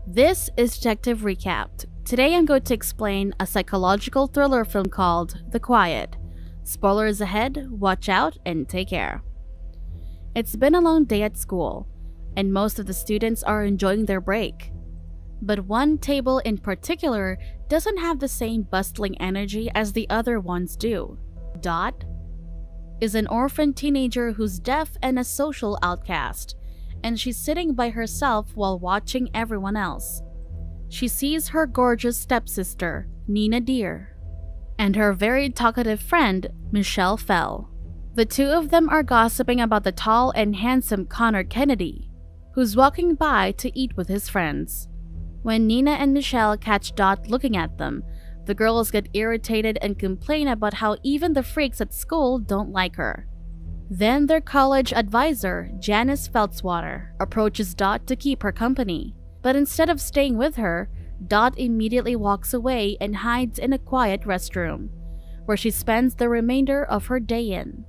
This is Detective Recapped. Today I'm going to explain a psychological thriller film called The Quiet. Spoilers ahead, watch out, and take care. It's been a long day at school, and most of the students are enjoying their break. But one table in particular doesn't have the same bustling energy as the other ones do. Dot is an orphan teenager who's deaf and a social outcast, and she's sitting by herself while watching everyone else. She sees her gorgeous stepsister, Nina Deer, and her very talkative friend, Michelle Fell. The two of them are gossiping about the tall and handsome Connor Kennedy, who's walking by to eat with his friends. When Nina and Michelle catch Dot looking at them, the girls get irritated and complain about how even the freaks at school don't like her. Then their college advisor, Janice Feltzwater, approaches Dot to keep her company. But instead of staying with her, Dot immediately walks away and hides in a quiet restroom, where she spends the remainder of her day in.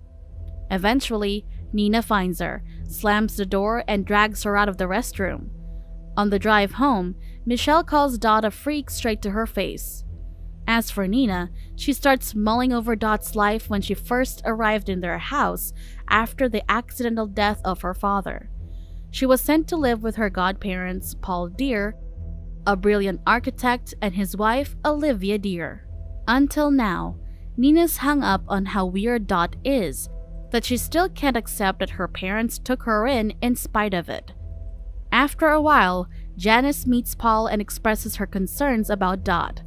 Eventually, Nina finds her, slams the door, and drags her out of the restroom. On the drive home, Michelle calls Dot a freak straight to her face. As for Nina, she starts mulling over Dot's life when she first arrived in their house after the accidental death of her father. She was sent to live with her godparents, Paul Deer, a brilliant architect, and his wife, Olivia Deer. Until now, Nina's hung up on how weird Dot is, that she still can't accept that her parents took her in spite of it. After a while, Janice meets Paul and expresses her concerns about Dot.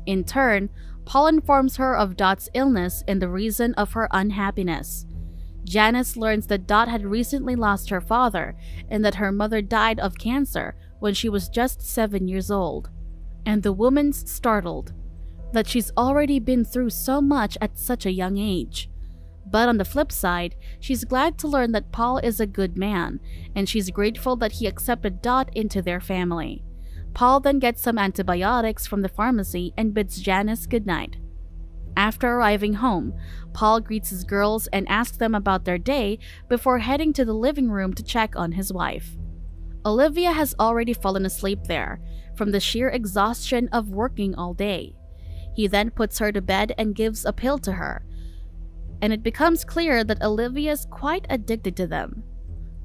In turn, Paul informs her of Dot's illness and the reason of her unhappiness. Janice learns that Dot had recently lost her father and that her mother died of cancer when she was just 7 years old. And the woman's startled that she's already been through so much at such a young age. But on the flip side, she's glad to learn that Paul is a good man, and she's grateful that he accepted Dot into their family. Paul then gets some antibiotics from the pharmacy and bids Janice goodnight. After arriving home, Paul greets his girls and asks them about their day before heading to the living room to check on his wife. Olivia has already fallen asleep there, from the sheer exhaustion of working all day. He then puts her to bed and gives a pill to her, and it becomes clear that Olivia's quite addicted to them.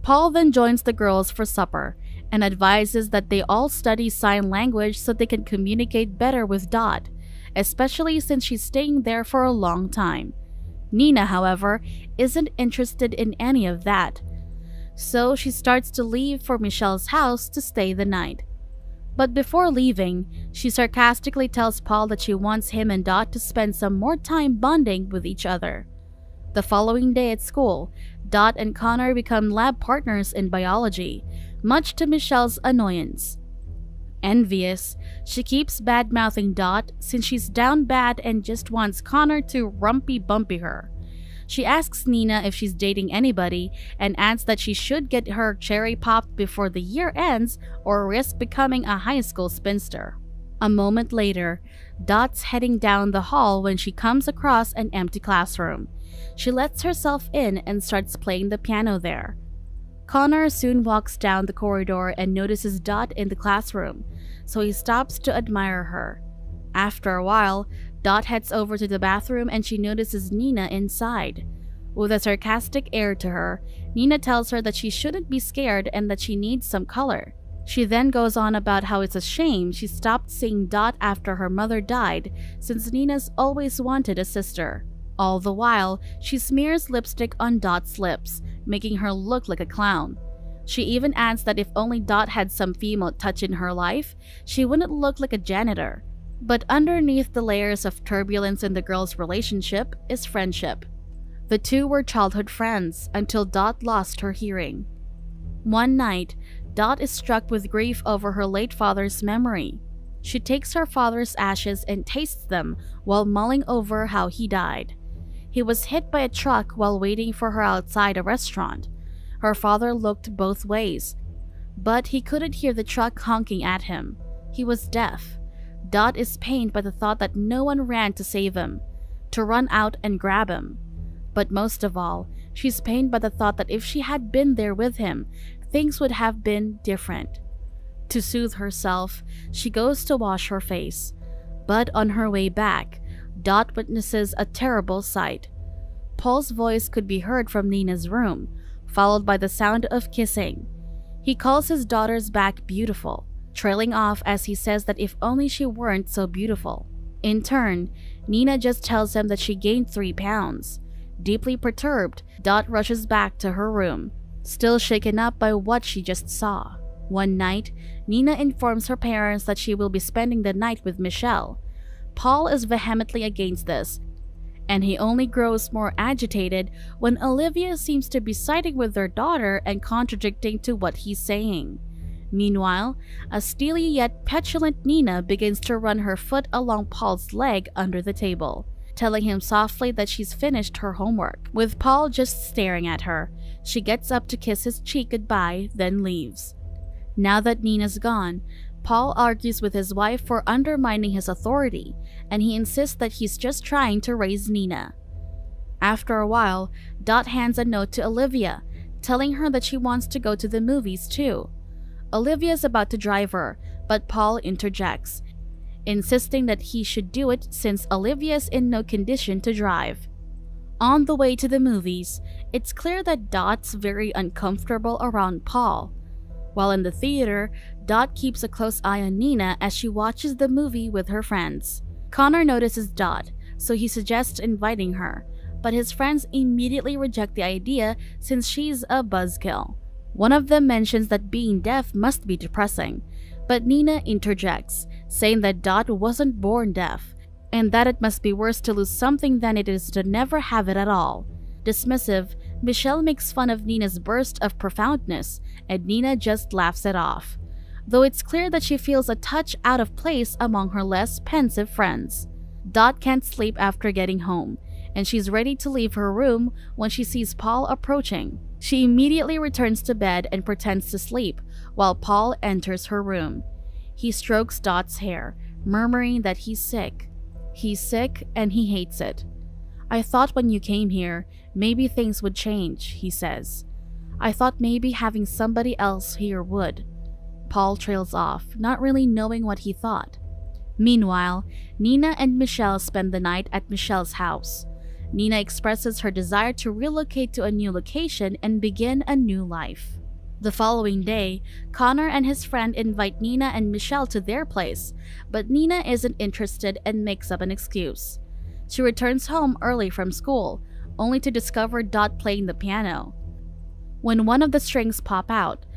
Paul then joins the girls for supper and advises that they all study sign language so they can communicate better with Dot, especially since she's staying there for a long time. Nina, however, isn't interested in any of that, so she starts to leave for Michelle's house to stay the night. But before leaving, she sarcastically tells Paul that she wants him and Dot to spend some more time bonding with each other. The following day at school, Dot and Connor become lab partners in biology, much to Michelle's annoyance. Envious, she keeps bad-mouthing Dot since she's down bad and just wants Connor to rumpy-bumpy her. She asks Nina if she's dating anybody and adds that she should get her cherry popped before the year ends or risk becoming a high school spinster. A moment later, Dot's heading down the hall when she comes across an empty classroom. She lets herself in and starts playing the piano there. Connor soon walks down the corridor and notices Dot in the classroom, so he stops to admire her. After a while, Dot heads over to the bathroom and she notices Nina inside. With a sarcastic air to her, Nina tells her that she shouldn't be scared and that she needs some color. She then goes on about how it's a shame she stopped seeing Dot after her mother died, since Nina's always wanted a sister. All the while, she smears lipstick on Dot's lips, making her look like a clown. She even adds that if only Dot had some female touch in her life, she wouldn't look like a janitor. But underneath the layers of turbulence in the girls' relationship is friendship. The two were childhood friends until Dot lost her hearing. One night, Dot is struck with grief over her late father's memory. She takes her father's ashes and tastes them while mulling over how he died. He was hit by a truck while waiting for her outside a restaurant. Her father looked both ways, but he couldn't hear the truck honking at him. He was deaf. Dot is pained by the thought that no one ran to save him, to run out and grab him. But most of all, she's pained by the thought that if she had been there with him, things would have been different. To soothe herself, she goes to wash her face. But on her way back, Dot witnesses a terrible sight. Paul's voice could be heard from Nina's room, followed by the sound of kissing. He calls his daughters back beautiful, trailing off as he says that if only she weren't so beautiful. In turn, Nina just tells him that she gained 3 pounds. Deeply perturbed, Dot rushes back to her room, still shaken up by what she just saw. One night, Nina informs her parents that she will be spending the night with Michelle. Paul is vehemently against this, and he only grows more agitated when Olivia seems to be siding with their daughter and contradicting to what he's saying. Meanwhile, a steely yet petulant Nina begins to run her foot along Paul's leg under the table, telling him softly that she's finished her homework. With Paul just staring at her, she gets up to kiss his cheek goodbye, then leaves. Now that Nina's gone, Paul argues with his wife for undermining his authority, and he insists that he's just trying to raise Nina. After a while, Dot hands a note to Olivia, telling her that she wants to go to the movies too. Olivia's about to drive her, but Paul interjects, insisting that he should do it since Olivia's in no condition to drive. On the way to the movies, it's clear that Dot's very uncomfortable around Paul. While in the theater, Dot keeps a close eye on Nina as she watches the movie with her friends. Connor notices Dot, so he suggests inviting her, but his friends immediately reject the idea since she's a buzzkill. One of them mentions that being deaf must be depressing, but Nina interjects, saying that Dot wasn't born deaf, and that it must be worse to lose something than it is to never have it at all. Dismissive, Michelle makes fun of Nina's burst of profoundness, and Nina just laughs it off, though it's clear that she feels a touch out of place among her less pensive friends. Dot can't sleep after getting home, and she's ready to leave her room when she sees Paul approaching. She immediately returns to bed and pretends to sleep, while Paul enters her room. He strokes Dot's hair, murmuring that he's sick. He's sick and he hates it. "I thought when you came here, maybe things would change," he says. "I thought maybe having somebody else here would." Paul trails off, not really knowing what he thought. Meanwhile, Nina and Michelle spend the night at Michelle's house. Nina expresses her desire to relocate to a new location and begin a new life. The following day, Connor and his friend invite Nina and Michelle to their place, but Nina isn't interested and makes up an excuse. She returns home early from school, only to discover Dot playing the piano. When one of the strings pop out,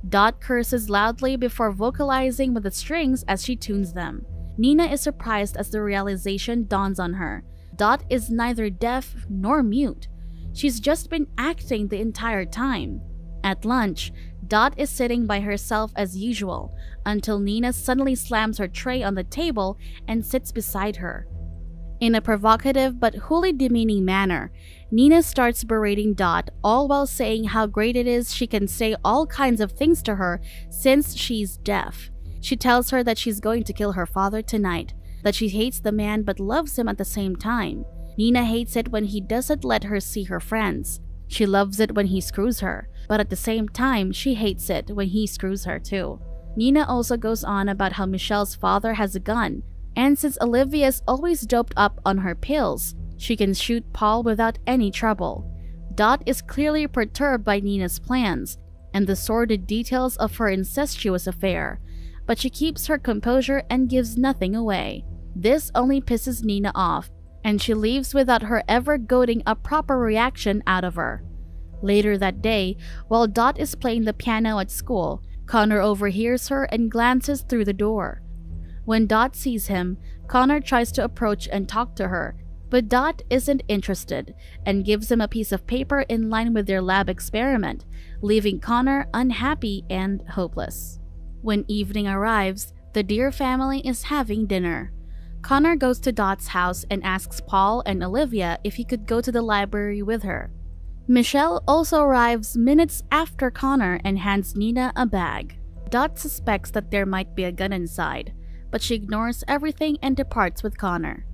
Dot curses loudly before vocalizing with the strings as she tunes them. Nina is surprised as the realization dawns on her. Dot is neither deaf nor mute. She's just been acting the entire time. At lunch, Dot is sitting by herself as usual, until Nina suddenly slams her tray on the table and sits beside her. In a provocative but wholly demeaning manner, Nina starts berating Dot, all while saying how great it is she can say all kinds of things to her since she's deaf. She tells her that she's going to kill her father tonight, that she hates the man but loves him at the same time. Nina hates it when he doesn't let her see her friends. She loves it when he screws her, but at the same time, she hates it when he screws her too. Nina also goes on about how Michelle's father has a gun, and since Olivia's always doped up on her pills, she can shoot Paul without any trouble. Dot is clearly perturbed by Nina's plans and the sordid details of her incestuous affair, but she keeps her composure and gives nothing away. This only pisses Nina off, and she leaves without her ever goading a proper reaction out of her. Later that day, while Dot is playing the piano at school, Connor overhears her and glances through the door. When Dot sees him, Connor tries to approach and talk to her, but Dot isn't interested and gives him a piece of paper in line with their lab experiment, leaving Connor unhappy and hopeless. When evening arrives, the Dear family is having dinner. Connor goes to Dot's house and asks Paul and Olivia if he could go to the library with her. Michelle also arrives minutes after Connor and hands Nina a bag. Dot suspects that there might be a gun inside, but she ignores everything and departs with Connor.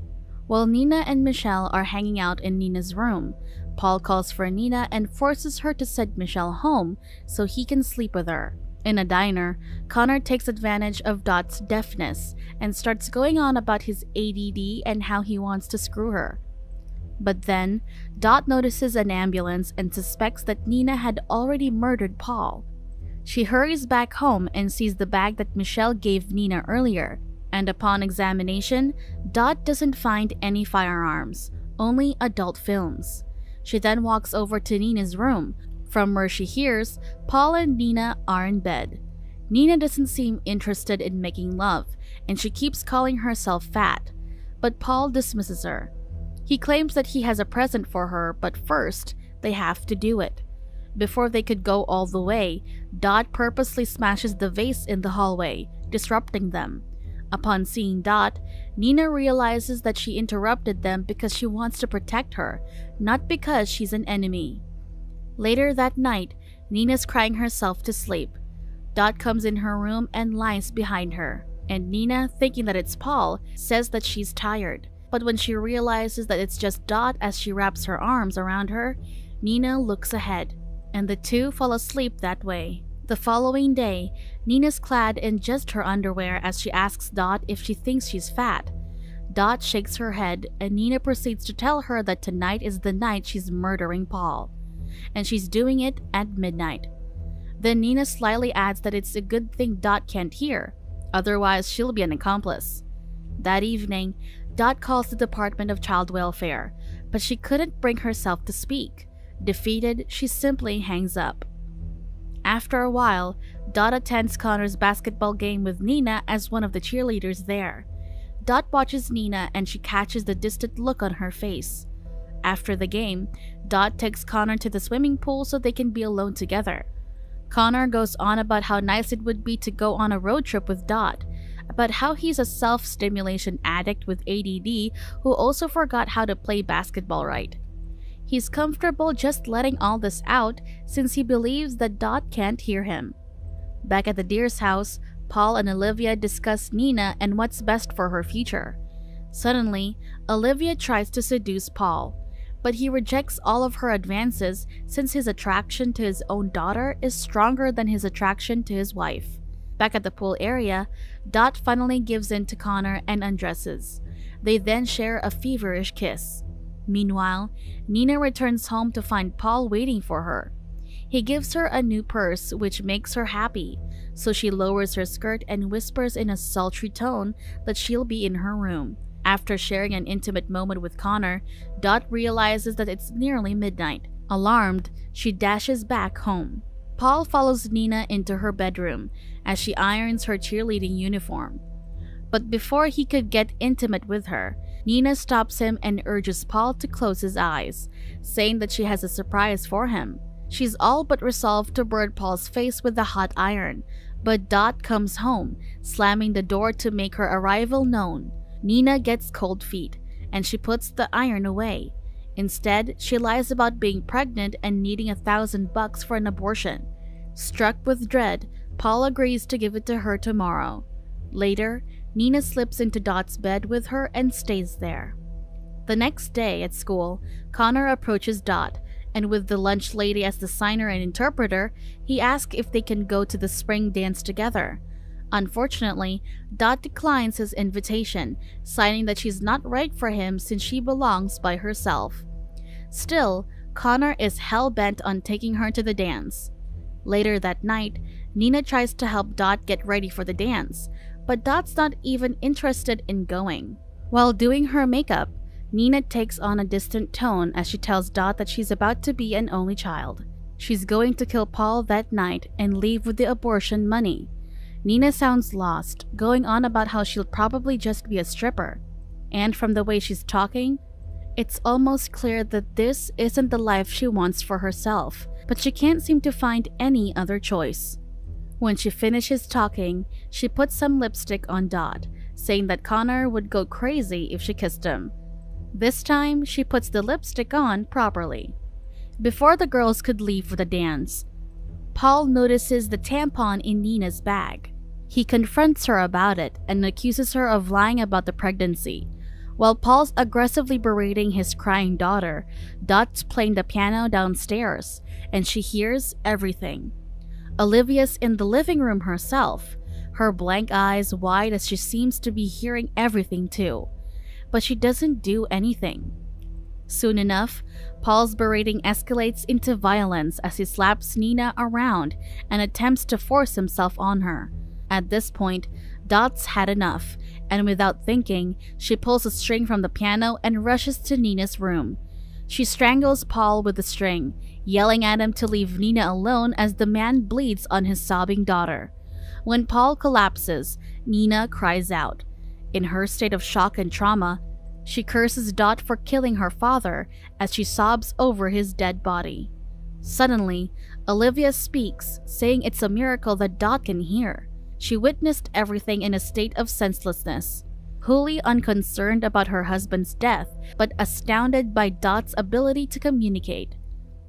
While Nina and Michelle are hanging out in Nina's room, Paul calls for Nina and forces her to send Michelle home so he can sleep with her. In a diner, Connor takes advantage of Dot's deafness and starts going on about his ADD and how he wants to screw her. But then, Dot notices an ambulance and suspects that Nina had already murdered Paul. She hurries back home and sees the bag that Michelle gave Nina earlier, and upon examination, Dot doesn't find any firearms, only adult films. She then walks over to Nina's room, from where she hears Paul and Nina are in bed. Nina doesn't seem interested in making love, and she keeps calling herself fat, but Paul dismisses her. He claims that he has a present for her, but first, they have to do it. Before they could go all the way, Dot purposely smashes the vase in the hallway, disrupting them. Upon seeing Dot, Nina realizes that she interrupted them because she wants to protect her, not because she's an enemy. Later that night, Nina's crying herself to sleep. Dot comes in her room and lies behind her, and Nina, thinking that it's Paul, says that she's tired. But when she realizes that it's just Dot as she wraps her arms around her, Nina looks ahead, and the two fall asleep that way. The following day, Nina's clad in just her underwear as she asks Dot if she thinks she's fat. Dot shakes her head, and Nina proceeds to tell her that tonight is the night she's murdering Paul, and she's doing it at midnight. Then Nina slyly adds that it's a good thing Dot can't hear, otherwise she'll be an accomplice. That evening, Dot calls the Department of Child Welfare, but she couldn't bring herself to speak. Defeated, she simply hangs up. After a while, Dot attends Connor's basketball game with Nina as one of the cheerleaders there. Dot watches Nina and she catches the distant look on her face. After the game, Dot takes Connor to the swimming pool so they can be alone together. Connor goes on about how nice it would be to go on a road trip with Dot, about how he's a self-stimulation addict with ADD who also forgot how to play basketball right. He's comfortable just letting all this out since he believes that Dot can't hear him. Back at the Deer's house, Paul and Olivia discuss Nina and what's best for her future. Suddenly, Olivia tries to seduce Paul, but he rejects all of her advances since his attraction to his own daughter is stronger than his attraction to his wife. Back at the pool area, Dot finally gives in to Connor and undresses. They then share a feverish kiss. Meanwhile, Nina returns home to find Paul waiting for her. He gives her a new purse, which makes her happy, so she lowers her skirt and whispers in a sultry tone that she'll be in her room. After sharing an intimate moment with Connor, Dot realizes that it's nearly midnight. Alarmed, she dashes back home. Paul follows Nina into her bedroom as she irons her cheerleading uniform. But before he could get intimate with her, Nina stops him and urges Paul to close his eyes, saying that she has a surprise for him. She's all but resolved to burn Paul's face with the hot iron, but Dot comes home, slamming the door to make her arrival known. Nina gets cold feet, and she puts the iron away. Instead, she lies about being pregnant and needing $1,000 for an abortion. Struck with dread, Paul agrees to give it to her tomorrow. Later, Nina slips into Dot's bed with her and stays there. The next day at school, Connor approaches Dot, and with the lunch lady as the signer and interpreter, he asks if they can go to the spring dance together. Unfortunately, Dot declines his invitation, citing that she's not right for him since she belongs by herself. Still, Connor is hell-bent on taking her to the dance. Later that night, Nina tries to help Dot get ready for the dance, but Dot's not even interested in going. While doing her makeup, Nina takes on a distant tone as she tells Dot that she's about to be an only child. She's going to kill Paul that night and leave with the abortion money. Nina sounds lost, going on about how she'll probably just be a stripper. And from the way she's talking, it's almost clear that this isn't the life she wants for herself, but she can't seem to find any other choice. When she finishes talking, she puts some lipstick on Dot, saying that Connor would go crazy if she kissed him. This time, she puts the lipstick on properly. Before the girls could leave for the dance, Paul notices the tampon in Nina's bag. He confronts her about it and accuses her of lying about the pregnancy. While Paul's aggressively berating his crying daughter, Dot's playing the piano downstairs, and she hears everything. Olivia's in the living room herself, her blank eyes wide as she seems to be hearing everything too. But she doesn't do anything. Soon enough, Paul's berating escalates into violence as he slaps Nina around and attempts to force himself on her. At this point, Dot's had enough, and without thinking, she pulls a string from the piano and rushes to Nina's room. She strangles Paul with the string, yelling at him to leave Nina alone as the man bleeds on his sobbing daughter. When Paul collapses, Nina cries out. In her state of shock and trauma, she curses Dot for killing her father as she sobs over his dead body. Suddenly, Olivia speaks, saying it's a miracle that Dot can hear. She witnessed everything in a state of senselessness, wholly unconcerned about her husband's death, but astounded by Dot's ability to communicate.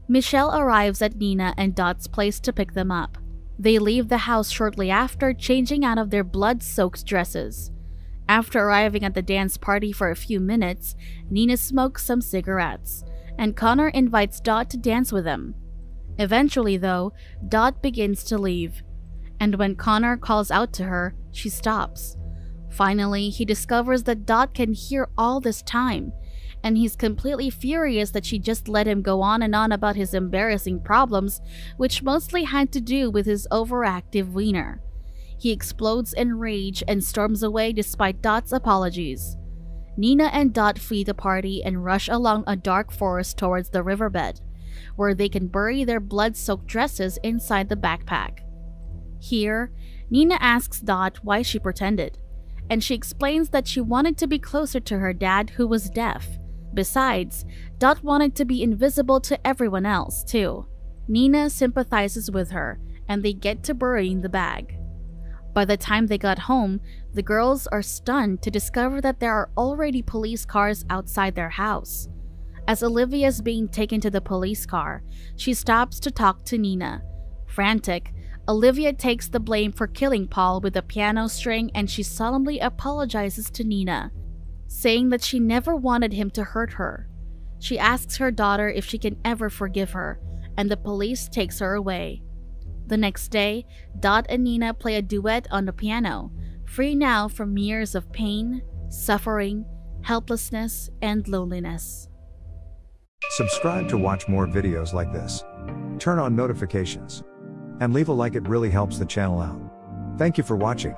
Michelle arrives at Nina and Dot's place to pick them up. They leave the house shortly after, changing out of their blood-soaked dresses. After arriving at the dance party for a few minutes, Nina smokes some cigarettes, and Connor invites Dot to dance with him. Eventually, though, Dot begins to leave, and when Connor calls out to her, she stops. Finally, he discovers that Dot can hear all this time, and he's completely furious that she just let him go on and on about his embarrassing problems, which mostly had to do with his overactive wiener. He explodes in rage and storms away despite Dot's apologies. Nina and Dot flee the party and rush along a dark forest towards the riverbed, where they can bury their blood-soaked dresses inside the backpack. Here, Nina asks Dot why she pretended, and she explains that she wanted to be closer to her dad, who was deaf. Besides, Dot wanted to be invisible to everyone else, too. Nina sympathizes with her, and they get to burying the bag. By the time they got home, the girls are stunned to discover that there are already police cars outside their house. As Olivia is being taken to the police car, she stops to talk to Nina. Frantic, Olivia takes the blame for killing Paul with a piano string, and she solemnly apologizes to Nina, saying that she never wanted him to hurt her. She asks her daughter if she can ever forgive her, and the police takes her away. The next day, Dot and Nina play a duet on the piano, free now from years of pain, suffering, helplessness, and loneliness. Subscribe to watch more videos like this. Turn on notifications. And leave a like, it really helps the channel out. Thank you for watching.